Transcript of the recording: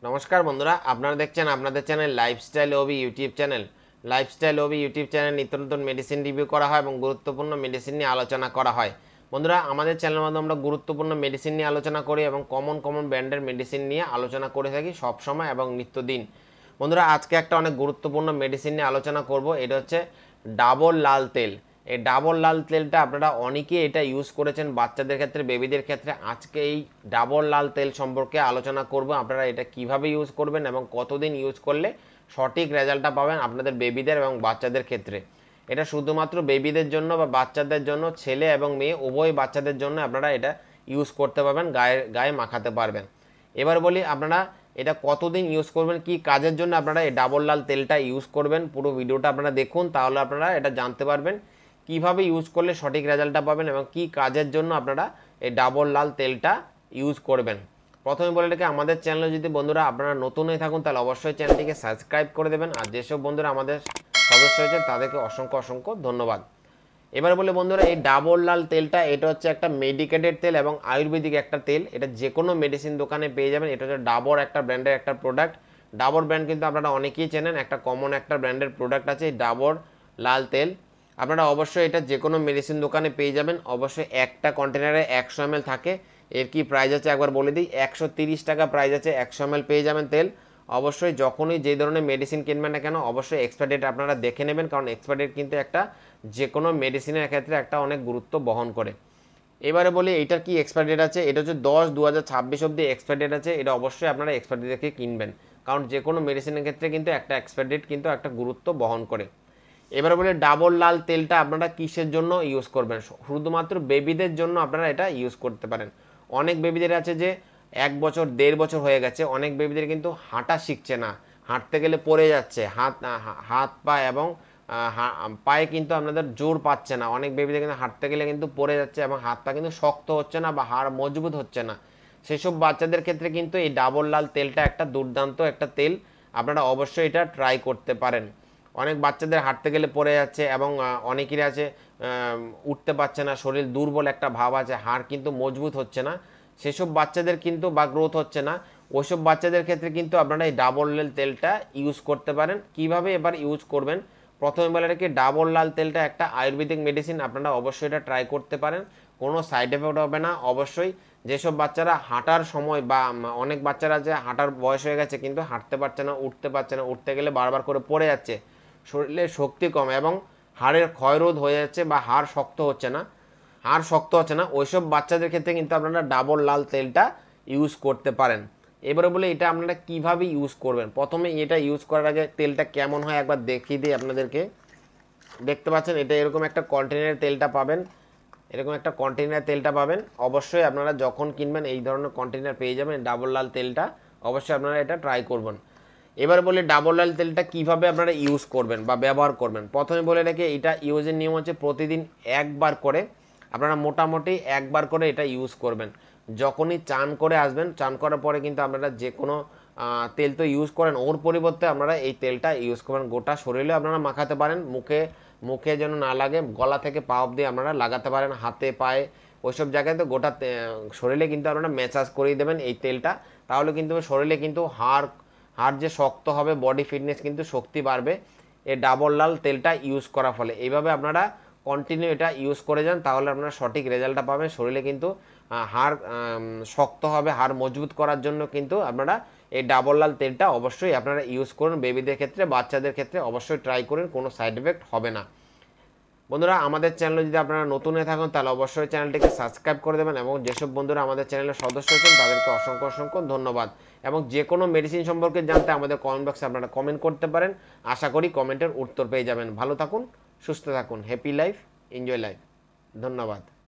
নমস্কার বন্ধুরা, আপনারা দেখছেন আপনাদের চ্যানেল লাইফস্টাইল ওবি ইউটিউব চ্যানেল। লাইফস্টাইল ওবি ইউটিউব চ্যানেল নিত্য নতুন মেডিসিন রিভিউ করা হয় এবং গুরুত্বপূর্ণ মেডিসিন নিয়ে আলোচনা করা হয়। বন্ধুরা, আমাদের চ্যানেলের মাধ্যমে আমরা গুরুত্বপূর্ণ মেডিসিন নিয়ে আলোচনা করি এবং কমন ব্র্যান্ডের মেডিসিন নিয়ে আলোচনা করে থাকি সবসময় এবং নিত্যদিন। বন্ধুরা, আজকে একটা অনেক গুরুত্বপূর্ণ মেডিসিন নিয়ে আলোচনা করব। এটা হচ্ছে ডাবর লাল তেল। এই ডাবর লাল তেলটা আপনারা অনেকেই এটা ইউজ করেছেন বাচ্চাদের ক্ষেত্রে, বেবিদের ক্ষেত্রে। আজকে এই ডাবর লাল তেল সম্পর্কে আলোচনা করব, আপনারা এটা কিভাবে ইউজ করবেন এবং কতদিন ইউজ করলে সঠিক রেজাল্টটা পাবেন আপনাদের বেবিদের এবং বাচ্চাদের ক্ষেত্রে। এটা শুধুমাত্র বেবিদের জন্য বা বাচ্চাদের জন্য, ছেলে এবং মেয়ে উভয় বাচ্চাদের জন্য আপনারা এটা ইউজ করতে পারবেন, গায়ে মাখাতে পারবেন। এবার বলি আপনারা এটা কতদিন ইউজ করবেন, কি কাজের জন্য আপনারা এই ডাবর লাল তেলটা ইউজ করবেন। পুরো ভিডিওটা আপনারা দেখুন, তাহলে আপনারা এটা জানতে পারবেন কিভাবে ইউজ করলে সঠিক রেজাল্টটা পাবেন এবং কি কাজের জন্য আপনারা এই ডাবর লাল তেলটা ইউজ করবেন। প্রথমে বলে রেখে আমাদের চ্যানেলে যদি বন্ধুরা আপনারা নতুন হয়ে থাকুন তাহলে অবশ্যই চ্যানেলটিকে সাবস্ক্রাইব করে দেবেন। আর যেসব বন্ধুরা আমাদের সদস্য হয়েছেন তাদেরকে অসংখ্য ধন্যবাদ। এবার বলে বন্ধুরা, এই ডাবর লাল তেলটা এটা হচ্ছে একটা মেডিকেটেড তেল এবং আয়ুর্বেদিক একটা তেল। এটা যে কোনো মেডিসিন দোকানে পেয়ে যাবেন। এটা হচ্ছে ডাবর একটা ব্র্যান্ডের একটা প্রোডাক্ট। ডাবর ব্র্যান্ড কিন্তু আপনারা অনেকেই চেনেন, একটা কমন একটা ব্র্যান্ডের প্রোডাক্ট আছে এই ডাবর লাল তেল। আপনারা অবশ্যই এটা যে কোনো মেডিসিন দোকানে পেয়ে যাবেন। অবশ্যই একটা কন্টেনারে 100 ml থাকে। এর কি প্রাইস আছে একবার বলে দিই, 130 টাকা প্রাইস আছে। 100 ml পেয়ে যাবেন তেল। অবশ্যই যখনই যে ধরনের মেডিসিন কিনবেন না কেন অবশ্যই এক্সপায়ার ডেট আপনারা দেখে নেবেন, কারণ এক্সপায়ার ডেট কিন্তু একটা যে কোনো মেডিসিনের ক্ষেত্রে একটা অনেক গুরুত্ব বহন করে। এবারে বলি এইটার কি এক্সপায়ার ডেট আছে। এটা হচ্ছে 10/2026 অবধি এক্সপায়ার ডেট আছে। এটা অবশ্যই আপনারা এক্সপায়ার ডেট দেখে কিনবেন, কারণ যে কোনো মেডিসিনের ক্ষেত্রে কিন্তু একটা এক্সপায়ার ডেট কিন্তু একটা গুরুত্ব বহন করে। এবারে বলে ডাবর লাল তেলটা আপনারা কিসের জন্য ইউজ করবেন। শুধুমাত্র বেবিদের জন্য আপনারা এটা ইউজ করতে পারেন। অনেক বেবিদের আছে যে 1 বছর 1.5 বছর হয়ে গেছে, অনেক বেবিদের কিন্তু হাঁটা শিখছে না, হাঁটতে গেলে পড়ে যাচ্ছে, হাত পা এবং পায়ে কিন্তু আপনাদের জোর পাচ্ছে না। অনেক বেবিদের কিন্তু হাঁটতে গেলে কিন্তু পড়ে যাচ্ছে এবং হাত পা কিন্তু শক্ত হচ্ছে না বা হাড় মজবুত হচ্ছে না। সেসব বাচ্চাদের ক্ষেত্রে কিন্তু এই ডাবর লাল তেলটা একটা দুর্দান্ত একটা তেল, আপনারা অবশ্যই এটা ট্রাই করতে পারেন। অনেক বাচ্চাদের হাঁটতে গেলে পড়ে যাচ্ছে এবং অনেকেরই আছে উঠতে পারছে না, শরীর দুর্বল একটা ভাব আছে, হাড় কিন্তু মজবুত হচ্ছে না, সেসব বাচ্চাদের কিন্তু বা গ্রোথ হচ্ছে না, ওইসব বাচ্চাদের ক্ষেত্রে কিন্তু আপনারা এই ডাবর লাল তেলটা ইউজ করতে পারেন। কিভাবে এবার ইউজ করবেন, প্রথমে বলে রাখি ডাবর লাল তেলটা একটা আয়ুর্বেদিক মেডিসিন, আপনারা অবশ্যই এটা ট্রাই করতে পারেন, কোনো সাইড এফেক্ট হবে না। অবশ্যই যেসব বাচ্চারা হাঁটার সময় বা অনেক বাচ্চারা যে হাঁটার বয়স হয়ে গেছে কিন্তু হাঁটতে পারছে না, উঠতে পারছে না, উঠতে গেলে বারবার করে পড়ে যাচ্ছে, শরীরে শক্তি কম এবং হাড়ের ক্ষয়রোধ হয়ে যাচ্ছে বা হাড় শক্ত হচ্ছে না, ওইসব বাচ্চাদের ক্ষেত্রে কিন্তু আপনারা ডাবর লাল তেলটা ইউজ করতে পারেন। এবারে বলে এটা আপনারা কিভাবে ইউজ করবেন। প্রথমে এটা ইউজ করার আগে তেলটা কেমন হয় একবার দেখিয়ে দিই আপনাদেরকে। দেখতে পাচ্ছেন এটা এরকম একটা কন্টেনারের তেলটা পাবেন, এরকম একটা কন্টেনার তেলটা পাবেন। অবশ্যই আপনারা যখন কিনবেন এই ধরনের কন্টেনার পেয়ে যাবেন ডাবর লাল তেলটা, অবশ্যই আপনারা এটা ট্রাই করবেন। এবার বলি ডাবর লাল তেলটা কিভাবে আপনারা ইউজ করবেন বা ব্যবহার করবেন। প্রথমে বলে রেখে এটা ইউজের নিয়ম হচ্ছে প্রতিদিন একবার করে, আপনারা মোটামুটি একবার করে এটা ইউজ করবেন। যখনই চান করে আসবেন, চান করার পরে কিন্তু আপনারা যে কোনো তেল তো ইউজ করেন, ওর পরিবর্তে আপনারা এই তেলটা ইউজ করবেন। গোটা শরীরে আপনারা মাখাতে পারেন, মুখে যেন না লাগে, গলা থেকে পা অবধি আপনারা লাগাতে পারেন, হাতে পায়ে ওইসব জায়গায় তো গোটা শরীরে কিন্তু আপনারা ম্যাসাজ করিয়ে দেবেন এই তেলটা। তাহলে কিন্তু শরীরে কিন্তু হাড় যে শক্ত হবে, বডি ফিটনেস কিন্তু শক্তি বাড়বে এই ডাবর লাল তেলটা ইউজ করার ফলে। এইভাবে আপনারা কন্টিনিউ এটা ইউজ করে যান, তাহলে আপনারা সঠিক রেজাল্টটা পাবেন। শরীরে কিন্তু হাড় শক্ত হবে, হাড় মজবুত করার জন্য কিন্তু আপনারা এই ডাবর লাল তেলটা অবশ্যই আপনারা ইউজ করুন। বেবিদের ক্ষেত্রে, বাচ্চাদের ক্ষেত্রে অবশ্যই ট্রাই করুন, কোনো সাইড এফেক্ট হবে না। বন্ধুরা, আমাদের চ্যানেলে যদি আপনারা নতুন হয়ে থাকেন তাহলে অবশ্যই চ্যানেলটিকে সাবস্ক্রাইব করে দেবেন এবং যেসব বন্ধুরা আমাদের চ্যানেলের সদস্য হয়েছেন তাদেরকে অসংখ্য ধন্যবাদ। এবং যে কোনো মেডিসিন সম্পর্কে জানতে আমাদের কমেন্ট বক্সে আপনারা কমেন্ট করতে পারেন। আশা করি কমেন্টের উত্তর পেয়ে যাবেন। ভালো থাকুন, সুস্থ থাকুন, হ্যাপি লাইফ, এনজয় লাইফ। ধন্যবাদ।